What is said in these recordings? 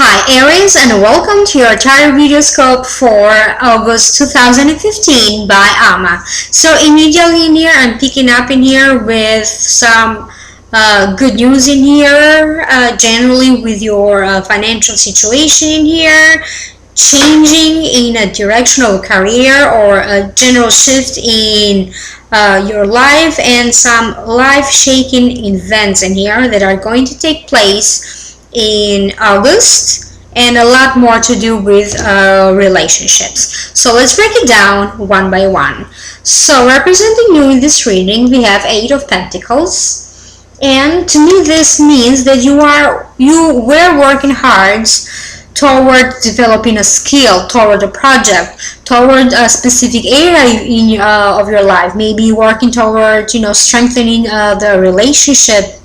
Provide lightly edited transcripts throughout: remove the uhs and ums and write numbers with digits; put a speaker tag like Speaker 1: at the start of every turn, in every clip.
Speaker 1: Hi Aries, and welcome to your TarotVideoScope for August 2015 by Ama. So immediately in here, I'm picking up in here with some good news in here, generally with your financial situation in here, changing in a direction of career or a general shift in your life, and some life-shaking events in here that are going to take place in August, and a lot more to do with relationships. So let's break it down one by one. So representing you in this reading, we have Eight of Pentacles, and to me this means that you were working hard toward developing a skill, toward a project, toward a specific area of your life. Maybe working toward strengthening the relationship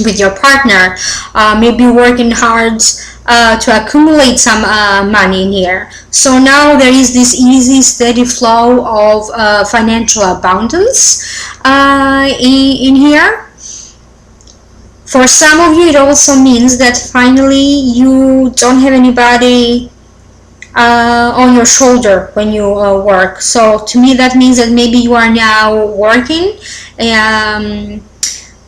Speaker 1: with your partner, maybe working hard to accumulate some money in here. So now there is this easy, steady flow of financial abundance in here. For some of you, it also means that finally you don't have anybody on your shoulder when you work. So to me that means that maybe you are now working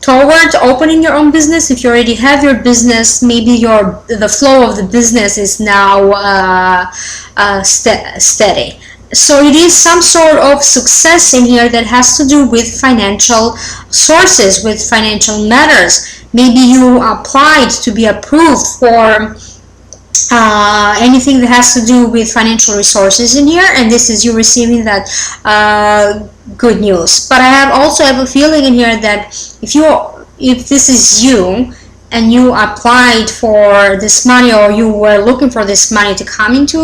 Speaker 1: toward opening your own business. If you already have your business, maybe the flow of the business is now steady. So it is some sort of success in here that has to do with financial sources, with financial matters. Maybe you applied to be approved for anything that has to do with financial resources in here, and this is you receiving that good news. But I also have a feeling in here that if this is you and you applied for this money, or you were looking for this money to come into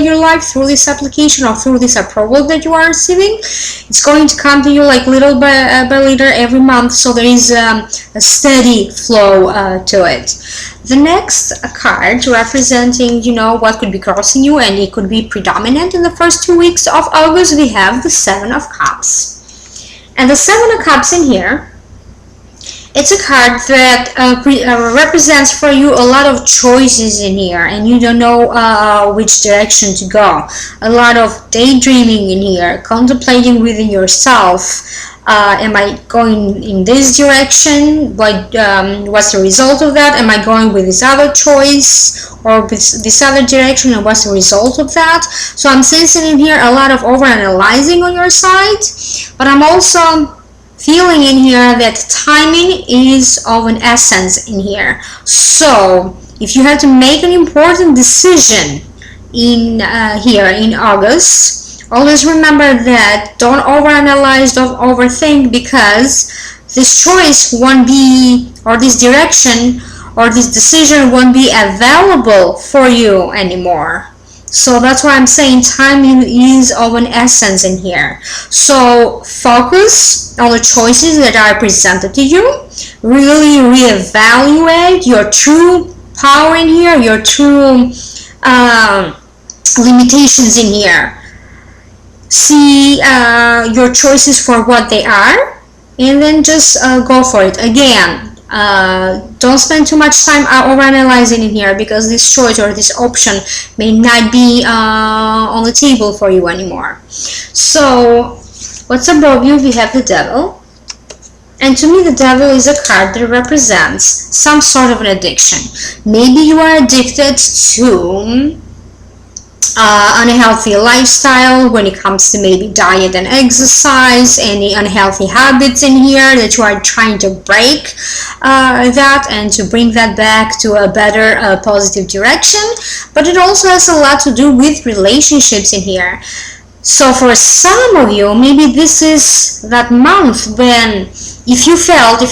Speaker 1: your life through this application or through this approval that you are receiving, it's going to come to you like little by little every month. So there is a steady flow to it. The next card representing what could be crossing you, and it could be predominant in the first 2 weeks of August, we have the Seven of Cups. And the Seven of Cups in here, it's a card that represents for you a lot of choices in here, and you don't know which direction to go. A lot of daydreaming in here, contemplating within yourself. Am I going in this direction? What's the result of that? Am I going with this other choice or with this other direction, and what's the result of that? So I'm sensing in here a lot of overanalyzing on your side, but I'm also feeling in here that timing is of an essence in here. So if you have to make an important decision in here in August, always remember that don't overanalyze, don't overthink, because this choice won't be, or this direction or this decision won't be available for you anymore. So that's why I'm saying timing is of an essence in here. So focus on the choices that are presented to you. Really reevaluate your true power in here, your true limitations in here. See your choices for what they are, and then just go for it. Again, don't spend too much time overanalyzing in here, because this choice or this option may not be on the table for you anymore. So what's above you? We have the Devil, and to me the Devil is a card that represents some sort of an addiction. Maybe you are addicted to unhealthy lifestyle when it comes to maybe diet and exercise, any unhealthy habits in here that you are trying to break that and to bring that back to a better positive direction. But it also has a lot to do with relationships in here. So for some of you, maybe this is that month when, if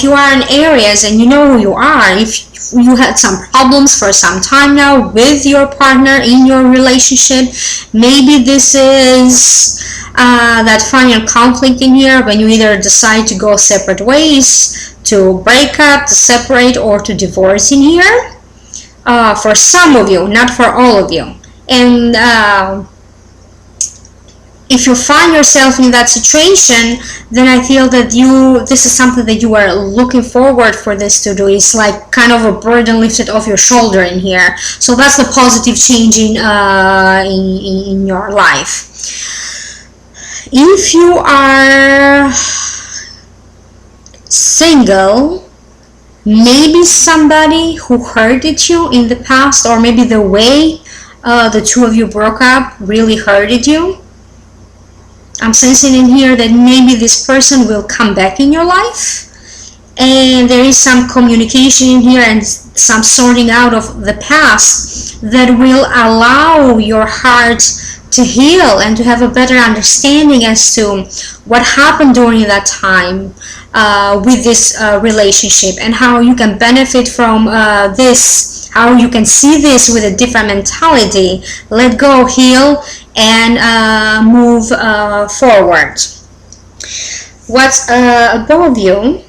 Speaker 1: you are in Aries and you know who you are, if you had some problems for some time now with your partner in your relationship, maybe this is that final conflict in here when you either decide to go separate ways, to break up, to separate, or to divorce in here. For some of you, not for all of you. And if you find yourself in that situation, then I feel that this is something that you are looking forward for this to do. It's like kind of a burden lifted off your shoulder in here. So that's the positive change in your life. If you are single, maybe somebody who hurted you in the past, or maybe the way the two of you broke up really hurted you. I'm sensing in here that maybe this person will come back in your life, and there is some communication in here and some sorting out of the past that will allow your heart to heal and to have a better understanding as to what happened during that time with this relationship, and how you can benefit from this, how you can see this with a different mentality. Let go, heal, and move forward. What's above you?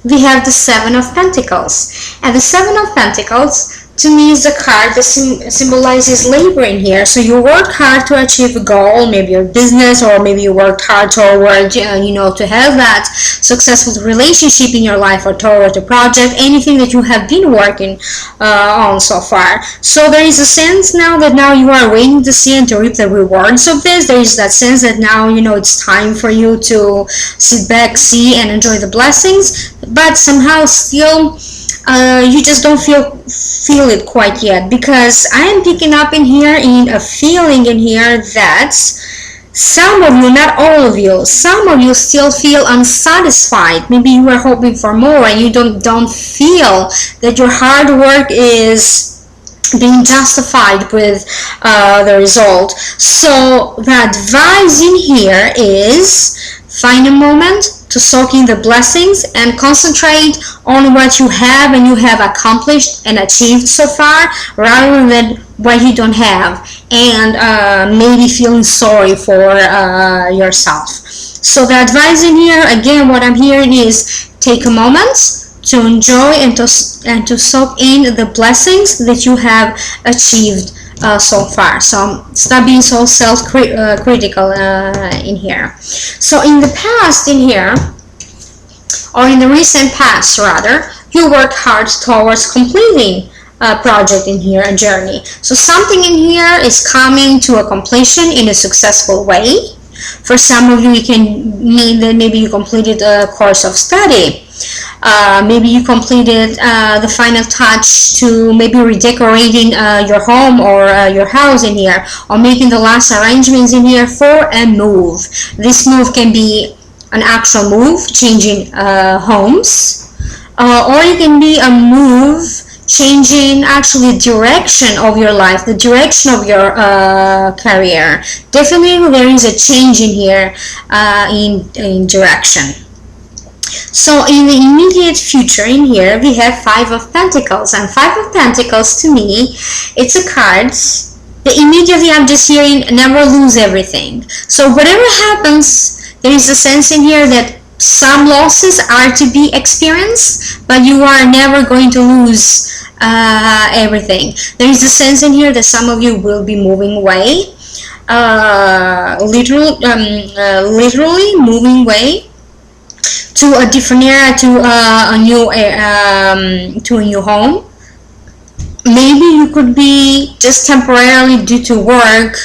Speaker 1: We have the Seven of Pentacles, and the Seven of Pentacles to me is a card that symbolizes labor in here. So you worked hard to achieve a goal, maybe your business, or maybe you worked hard toward, to have that successful relationship in your life, or toward a project, anything that you have been working on so far. So there is a sense now that now you are waiting to see and to reap the rewards of this. There is that sense that now, it's time for you to sit back, see, and enjoy the blessings, but somehow still you just don't feel it quite yet, because I am picking up in here in a feeling in here that some of you, not all of you, some of you still feel unsatisfied. Maybe you were hoping for more and you don't feel that your hard work is being justified with the result. So the advice in here is find a moment to soak in the blessings and concentrate on what you have and you have accomplished and achieved so far, rather than what you don't have, and maybe feeling sorry for yourself. So the advice in here, again, what I'm hearing is take a moment to enjoy and to soak in the blessings that you have achieved so far. So stop being so self-critical in here. So in the past in here, or in the recent past rather, you worked hard towards completing a project in here, a journey. So something in here is coming to a completion in a successful way. For some of you, it can mean that maybe you completed a course of study. Maybe you completed the final touch to maybe redecorating your home or your house in here, or making the last arrangements in here for a move. This move can be an actual move, changing homes, or it can be a move changing actually direction of your life, the direction of your career. Definitely there is a change in here in direction. So in the immediate future in here, we have Five of Pentacles, and Five of Pentacles to me, it's a card that immediately I'm just hearing never lose everything. So whatever happens, there is a sense in here that some losses are to be experienced, but you are never going to lose everything. There is a sense in here that some of you will be moving away, literally moving away to a different area, to a new home. Maybe you could be just temporarily, due to work,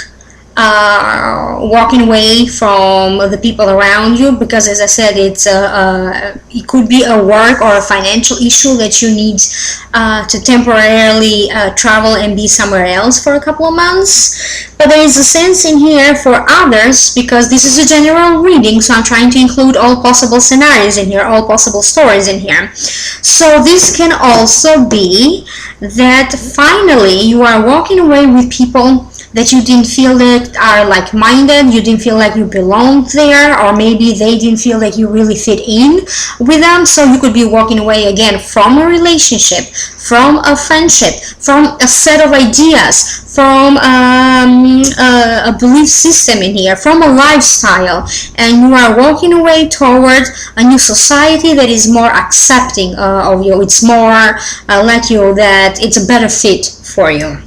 Speaker 1: walking away from the people around you, because as I said, it could be a work or a financial issue that you need to temporarily travel and be somewhere else for a couple of months. But there is a sense in here for others, because this is a general reading, so I'm trying to include all possible scenarios in here, all possible stories in here. So this can also be that finally you are walking away with people that you didn't feel that are like-minded, you didn't feel like you belonged there, or maybe they didn't feel like you really fit in with them. So you could be walking away again from a relationship, from a friendship, from a set of ideas, from a belief system in here, from a lifestyle, and you are walking away toward a new society that is more accepting of you. It's more like you, that it's a better fit for you.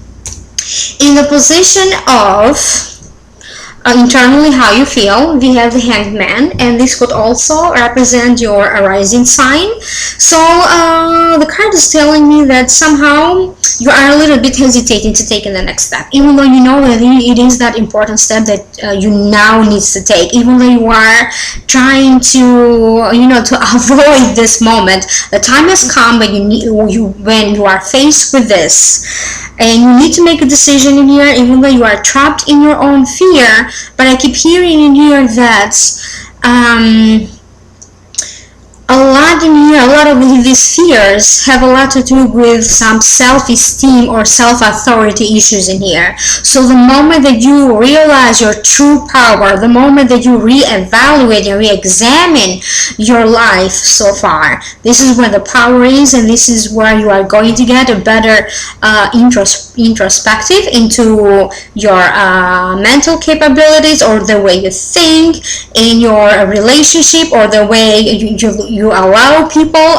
Speaker 1: In the position of internally how you feel. We have the Hanged Man, and this could also represent your rising sign. So the card is telling me that somehow you are a little bit hesitating to take in the next step, even though you know that it is that important step that you now needs to take, even though you are trying to to avoid this moment. The time has come when when you are faced with this, and you need to make a decision in here, even though you are trapped in your own fear. But I keep hearing in here that a lot of these fears have a lot to do with some self-esteem or self-authority issues in here. So the moment that you realize your true power, the moment that you reevaluate and re-examine your life so far, this is where the power is, and this is where you are going to get a better introspective into your mental capabilities, or the way you think in your relationship, or the way you allow people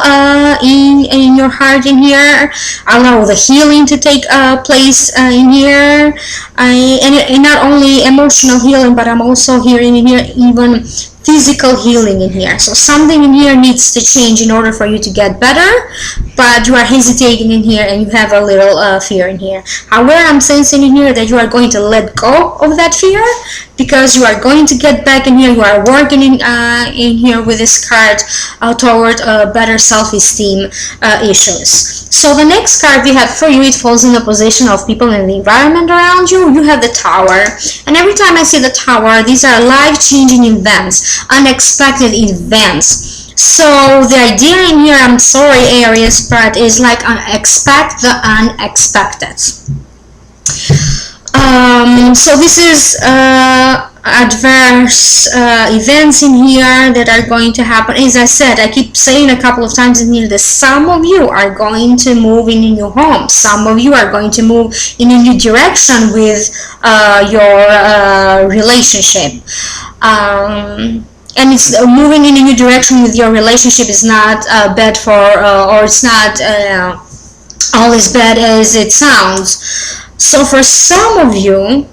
Speaker 1: in your heart in here, allow the healing to take place in here, and not only emotional healing, but I'm also hearing in here even physical healing in here. So something in here needs to change in order for you to get better, but you are hesitating in here and you have a little fear in here. However, I'm sensing in here that you are going to let go of that fear, because you are going to get back in here. You are working in here with this card toward better self-esteem issues. So the next card we have for you, it falls in the position of people in the environment around you. You have the Tower, and every time I see the Tower, these are life-changing events, unexpected events. So the idea in here, I'm sorry Aries, but is like expect the unexpected. So this is adverse events in here that are going to happen. As I said, I keep saying a couple of times in here that some of you are going to move in a new home. Some of you are going to move in a new direction with your relationship. And it's moving in a new direction with your relationship is not bad for, or it's not all as bad as it sounds. So for some of you,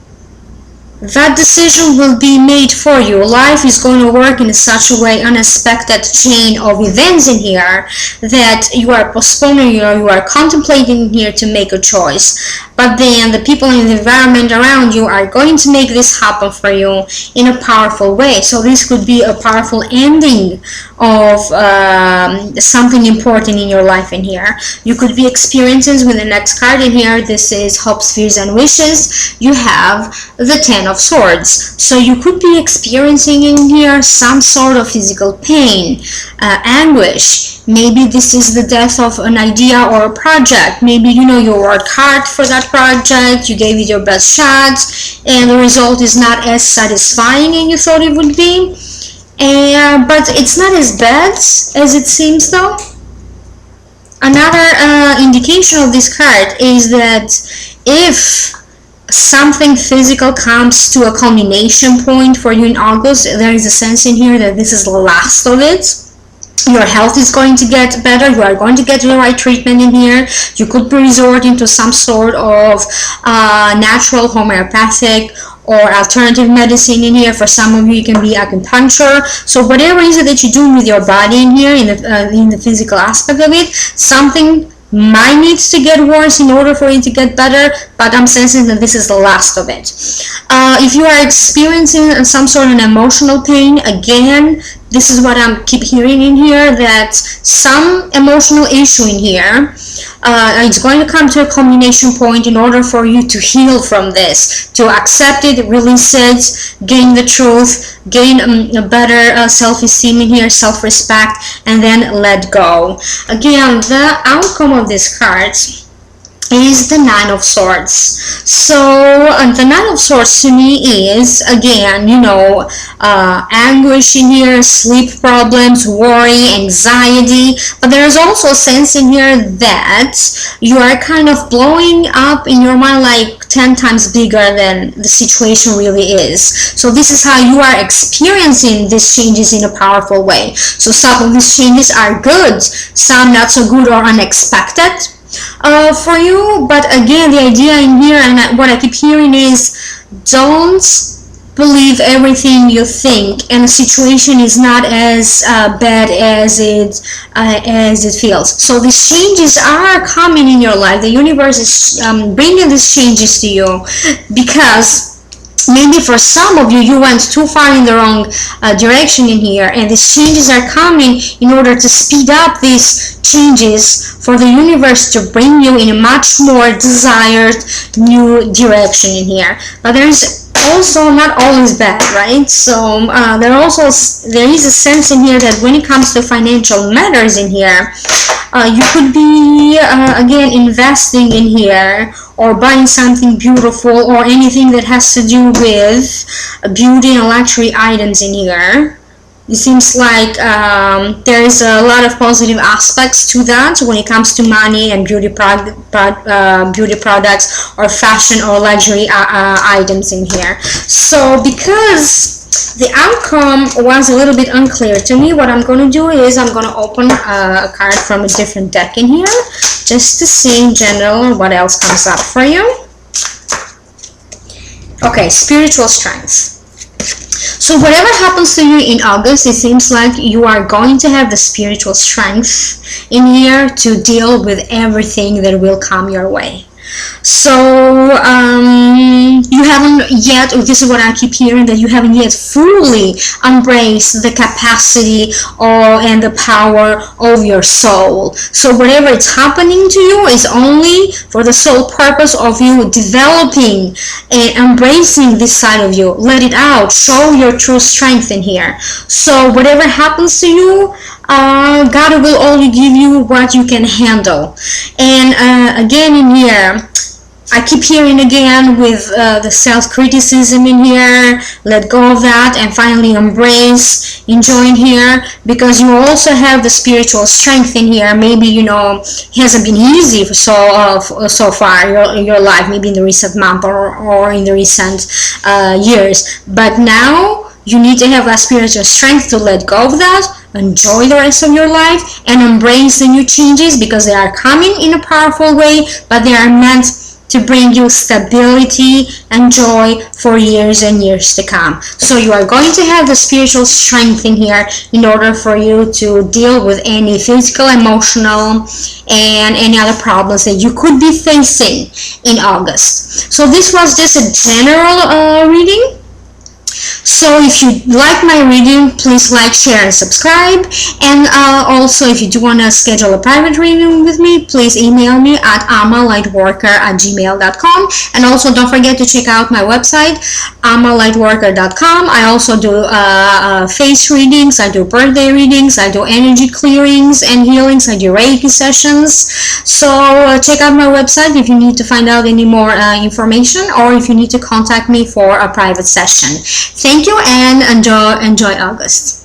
Speaker 1: that decision will be made for you. Life is going to work in such a way, unexpected chain of events in here, that you are postponing, you are contemplating here to make a choice. But then the people in the environment around you are going to make this happen for you in a powerful way. So this could be a powerful ending of something important in your life in here. You could be experiencing with the next card in here. This is hopes, fears, and wishes. You have the Ten of Swords. So you could be experiencing in here some sort of physical pain, anguish. Maybe this is the death of an idea or a project. Maybe you worked hard for that project, you gave it your best shots, and the result is not as satisfying as you thought it would be. But it's not as bad as it seems though. Another indication of this card is that if something physical comes to a culmination point for you in August, there is a sense in here that this is the last of it. Your health is going to get better. You are going to get the right treatment in here. You could be resorting to some sort of natural homeopathic or alternative medicine in here. For some of you, it can be acupuncture. So whatever it is that you do with your body in here, in the physical aspect of it, something might need to get worse in order for it to get better, but I'm sensing that this is the last of it. If you are experiencing some sort of emotional pain, again, this is what I keep hearing in here, that some emotional issue in here, it's going to come to a culmination point in order for you to heal from this, to accept it, release it, gain the truth, gain a better self-esteem in here, self-respect, and then let go. Again, the outcome of this card is the Nine of Swords. So the Nine of Swords to me is, again, anguish in here, sleep problems, worry, anxiety, but there's also a sense in here that you are kind of blowing up in your mind like 10 times bigger than the situation really is. So this is how you are experiencing these changes in a powerful way. So some of these changes are good, some not so good or unexpected for you. But again, the idea in here and what I keep hearing is, don't believe everything you think, and the situation is not as bad as it feels. So these changes are coming in your life. The universe is bringing these changes to you because maybe for some of you, you went too far in the wrong direction in here, and these changes are coming in order to speed up these changes for the universe to bring you in a much more desired new direction in here. But there's also not always bad, right? So there is a sense in here that when it comes to financial matters in here, you could be again investing in here, or buying something beautiful, or anything that has to do with beauty and luxury items in here. It seems like there is a lot of positive aspects to that when it comes to money and beauty products or fashion or luxury items in here. So because the outcome was a little bit unclear to me, what I'm going to do is I'm going to open a card from a different deck in here just to see in general what else comes up for you. Okay, spiritual strength. So whatever happens to you in August, it seems like you are going to have the spiritual strength in here to deal with everything that will come your way. So you haven't yet, or this is what I keep hearing, that you haven't yet fully embraced the capacity and the power of your soul. So whatever is happening to you is only for the sole purpose of you developing and embracing this side of you. Let it out. Show your true strength in here. So whatever happens to you, God will only give you what you can handle. And again in here, I keep hearing again with the self-criticism in here, let go of that and finally embrace, enjoy in here, because you also have the spiritual strength in here. Maybe, you know, it hasn't been easy so far your life, maybe in the recent month or in the recent years, but now you need to have that spiritual strength to let go of that, enjoy the rest of your life, and embrace the new changes, because they are coming in a powerful way, but they are meant to bring you stability and joy for years and years to come. So you are going to have the spiritual strength in here in order for you to deal with any physical, emotional, and any other problems that you could be facing in August. So this was just a general reading. So if you like my reading, please like, share, and subscribe. And also, if you do want to schedule a private reading with me, please email me at amalightworker@gmail.com. And also, don't forget to check out my website, amalightworker.com. I also do face readings, I do birthday readings, I do energy clearings and healings, I do Reiki sessions. So check out my website if you need to find out any more information, or if you need to contact me for a private session. Thank you, and enjoy August.